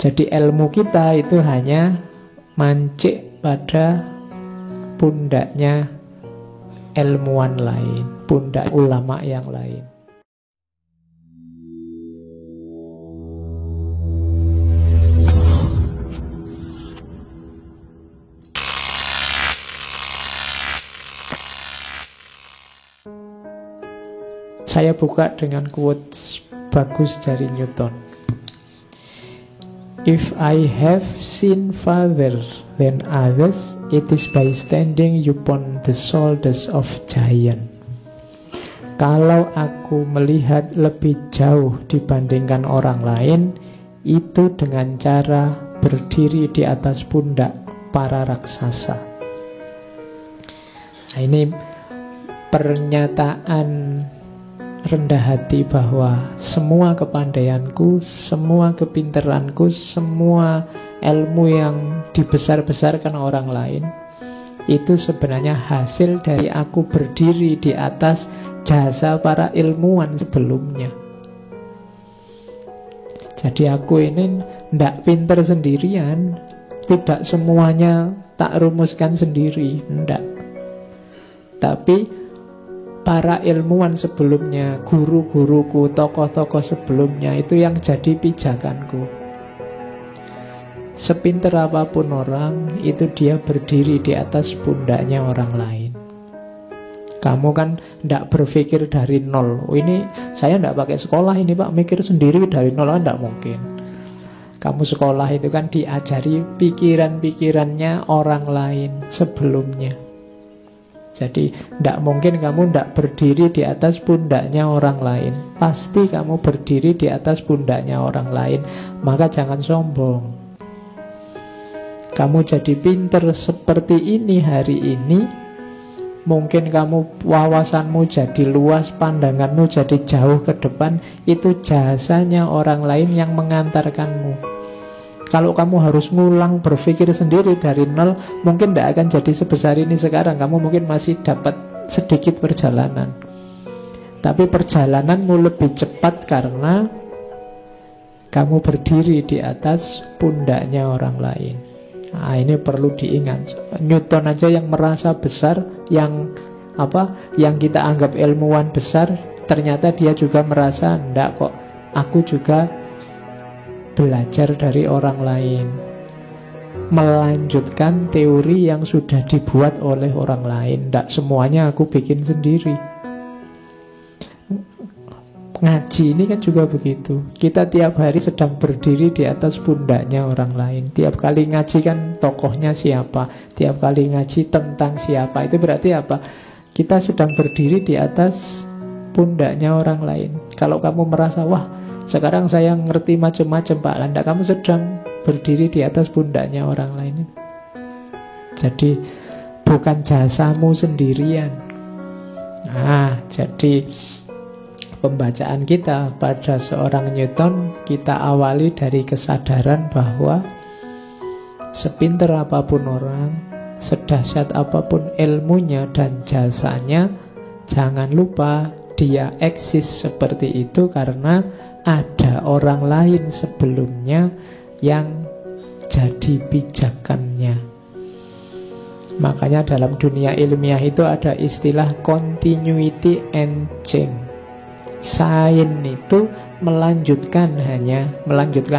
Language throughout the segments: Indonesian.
Jadi ilmu kita itu hanya mancik pada pundaknya ilmuwan lain, pundak ulama yang lain. Saya buka dengan quotes bagus dari Newton. If I have seen farther than others, it is by standing upon the shoulders of giant. Kalau aku melihat lebih jauh dibandingkan orang lain, itu dengan cara berdiri di atas pundak para raksasa. Nah, ini pernyataan rendah hati bahwa semua kepandaianku, semua kepintaranku, semua ilmu yang dibesar-besarkan orang lain itu sebenarnya hasil dari aku berdiri di atas jasa para ilmuwan sebelumnya. Jadi aku ini tidak pinter sendirian, tidak semuanya tak rumuskan sendiri, tidak. Tapi para ilmuwan sebelumnya, guru-guruku, tokoh-tokoh sebelumnya itu yang jadi pijakanku. Sepinter apapun orang, itu dia berdiri di atas pundaknya orang lain. Kamu kan tidak berpikir dari nol. Oh, ini saya tidak pakai sekolah ini Pak, mikir sendiri dari nol, tidak mungkin. Kamu sekolah itu kan diajari pikiran-pikirannya orang lain sebelumnya. Jadi tidak mungkin kamu tidak berdiri di atas pundaknya orang lain. Pasti kamu berdiri di atas pundaknya orang lain. Maka jangan sombong. Kamu jadi pinter seperti ini hari ini, mungkin kamu wawasanmu jadi luas, pandanganmu jadi jauh ke depan. Itu jasanya orang lain yang mengantarkanmu. Kalau kamu harus ngulang berpikir sendiri dari nol, mungkin tidak akan jadi sebesar ini sekarang. Kamu mungkin masih dapat sedikit perjalanan, tapi perjalananmu lebih cepat karena kamu berdiri di atas pundaknya orang lain. Nah, ini perlu diingat. Newton aja yang merasa besar, yang kita anggap ilmuwan besar, ternyata dia juga merasa enggak kok, aku juga belajar dari orang lain, melanjutkan teori yang sudah dibuat oleh orang lain. Tidak semuanya aku bikin sendiri. Ngaji ini kan juga begitu. Kita tiap hari sedang berdiri di atas pundaknya orang lain. Tiap kali ngaji kan tokohnya siapa, tiap kali ngaji tentang siapa. Itu berarti apa? Kita sedang berdiri di atas pundaknya orang lain. Kalau kamu merasa, wah sekarang saya ngerti macam-macam Pak Landa, kamu sedang berdiri di atas pundaknya orang lain. Jadi bukan jasamu sendirian. Nah, jadi pembacaan kita pada seorang Newton, kita awali dari kesadaran bahwa sepinter apapun orang, sedahsyat apapun ilmunya dan jasanya, jangan lupa dia eksis seperti itu karena ada orang lain sebelumnya yang jadi pijakannya. Makanya dalam dunia ilmiah itu ada istilah continuity and change. Sains itu melanjutkan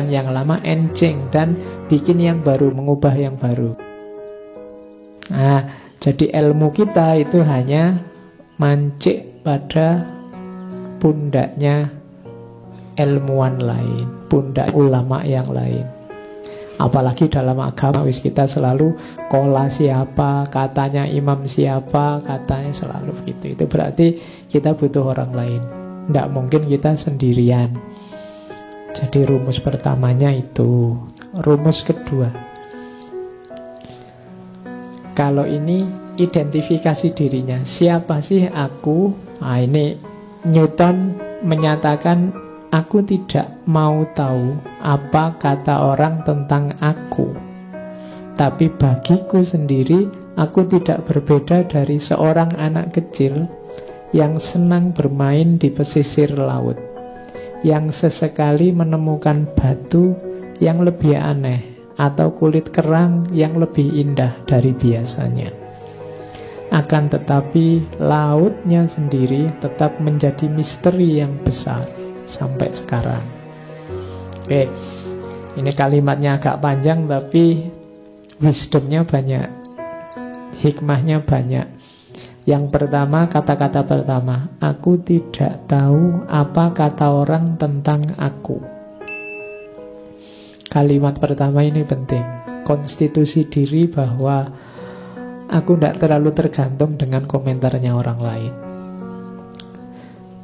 yang lama, and change, dan bikin yang baru, mengubah yang baru. Nah, jadi ilmu kita itu hanya mancik pada pundaknya ilmuwan lain, pundak ulama yang lain. Apalagi dalam agama kita selalu kola siapa, katanya imam siapa, katanya selalu begitu. Itu berarti kita butuh orang lain. Tidak mungkin kita sendirian. Jadi rumus pertamanya itu. Rumus kedua, kalau ini identifikasi dirinya. Siapa sih aku? Nah, ini Newton menyatakan, aku tidak mau tahu apa kata orang tentang aku. Tapi bagiku sendiri, aku tidak berbeda dari seorang anak kecil yang senang bermain di pesisir laut, yang sesekali menemukan batu yang lebih aneh, atau kulit kerang yang lebih indah dari biasanya. Akan tetapi lautnya sendiri tetap menjadi misteri yang besar sampai sekarang. Oke, ini kalimatnya agak panjang tapi wisdomnya banyak, hikmahnya banyak. Yang pertama, kata-kata pertama, aku tidak tahu apa kata orang tentang aku. Kalimat pertama ini penting. Konstitusi diri bahwa aku tidak terlalu tergantung dengan komentarnya orang lain.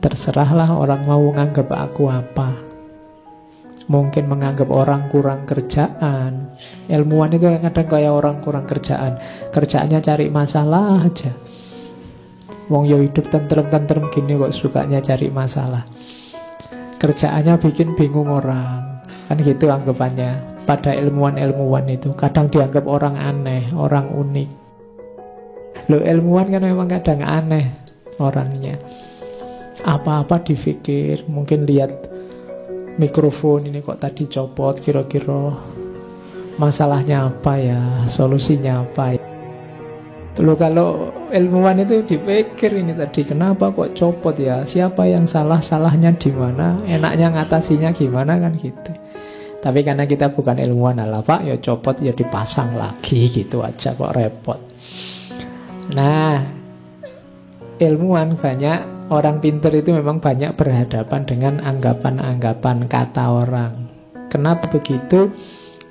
Terserahlah orang mau menganggap aku apa. Mungkin menganggap orang kurang kerjaan. Ilmuwan itu kadang kayak orang kurang kerjaan. Kerjaannya cari masalah aja. Wong yo hidup tentrem-tentrem gini kok sukanya cari masalah. Kerjaannya bikin bingung orang. Kan gitu anggapannya. Pada ilmuwan-ilmuwan itu kadang dianggap orang aneh, orang unik. Loh, ilmuwan kan memang kadang aneh orangnya. Apa-apa dipikir, mungkin lihat mikrofon ini kok tadi copot, kira-kira masalahnya apa ya, solusinya apa ya. Loh, kalau ilmuwan itu dipikir ini tadi kenapa kok copot ya, siapa yang salah, salahnya di mana, enaknya ngatasinya gimana, kan gitu. Tapi karena kita bukan ilmuwan, lah Pak, ya copot ya dipasang lagi gitu aja, kok repot. Nah, ilmuwan banyak, orang pinter itu memang banyak berhadapan dengan anggapan-anggapan kata orang. Kenapa begitu?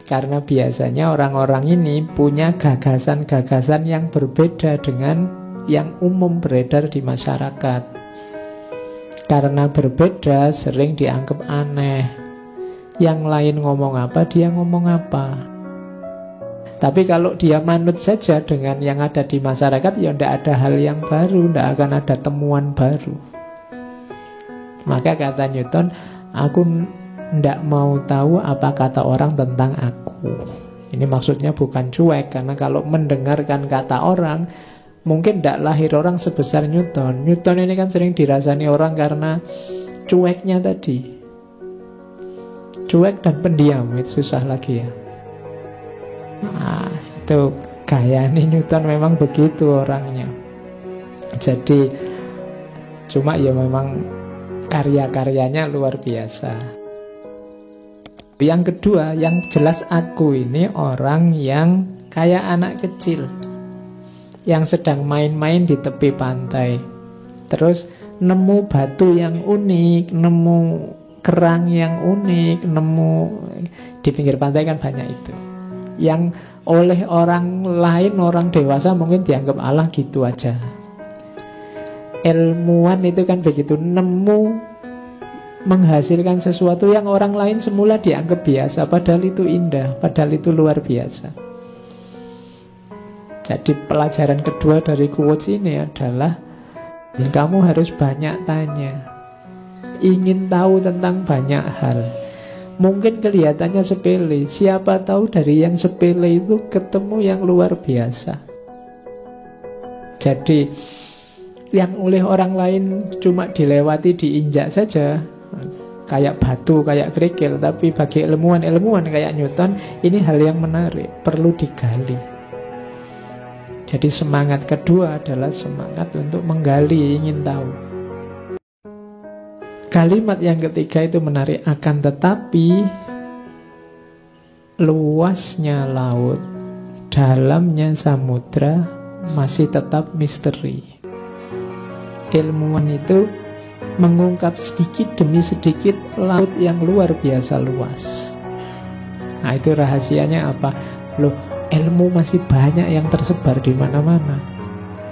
Karena biasanya orang-orang ini punya gagasan-gagasan yang berbeda dengan yang umum beredar di masyarakat. Karena berbeda, sering dianggap aneh. Yang lain ngomong apa, dia ngomong apa. Tapi kalau dia manut saja dengan yang ada di masyarakat, ya tidak ada hal yang baru, tidak akan ada temuan baru. Maka kata Newton, aku tidak mau tahu apa kata orang tentang aku. Ini maksudnya bukan cuek, karena kalau mendengarkan kata orang, mungkin tidak lahir orang sebesar Newton. Newton ini kan sering dirasani orang karena cueknya tadi. Cuek dan pendiam, itu susah lagi ya. Nah, itu gaya nih Newton, memang begitu orangnya. Jadi cuma ya memang karya-karyanya luar biasa. Yang kedua, yang jelas aku ini orang yang kayak anak kecil yang sedang main-main di tepi pantai. Terus nemu batu yang unik, nemu kerang yang unik, nemu di pinggir pantai kan banyak itu. Yang oleh orang lain, orang dewasa mungkin dianggap Allah gitu aja. Ilmuwan itu kan begitu, nemu menghasilkan sesuatu yang orang lain semula dianggap biasa, padahal itu indah, padahal itu luar biasa. Jadi pelajaran kedua dari quotes ini adalah kamu harus banyak tanya, ingin tahu tentang banyak hal. Mungkin kelihatannya sepele, siapa tahu dari yang sepele itu ketemu yang luar biasa. Jadi yang oleh orang lain cuma dilewati, diinjak saja, kayak batu, kayak kerikil, tapi bagi ilmuwan kayak Newton, ini hal yang menarik, perlu digali. Jadi semangat kedua adalah semangat untuk menggali, ingin tahu. Kalimat yang ketiga itu menarik, akan tetapi luasnya laut, dalamnya samudra masih tetap misteri. Ilmuwan itu mengungkap sedikit demi sedikit laut yang luar biasa luas. Nah, itu rahasianya apa? Loh, ilmu masih banyak yang tersebar di mana-mana.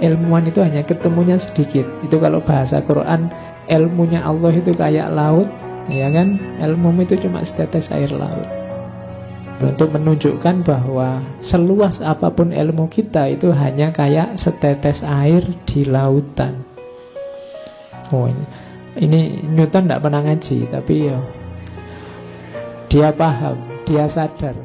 Ilmuwan itu hanya ketemunya sedikit. Itu kalau bahasa Quran, ilmunya Allah itu kayak laut, ya kan? Ilmu itu cuma setetes air laut. Untuk menunjukkan bahwa seluas apapun ilmu kita itu hanya kayak setetes air di lautan. Oh, ini Newton tidak pernah ngaji, tapi ya dia paham, dia sadar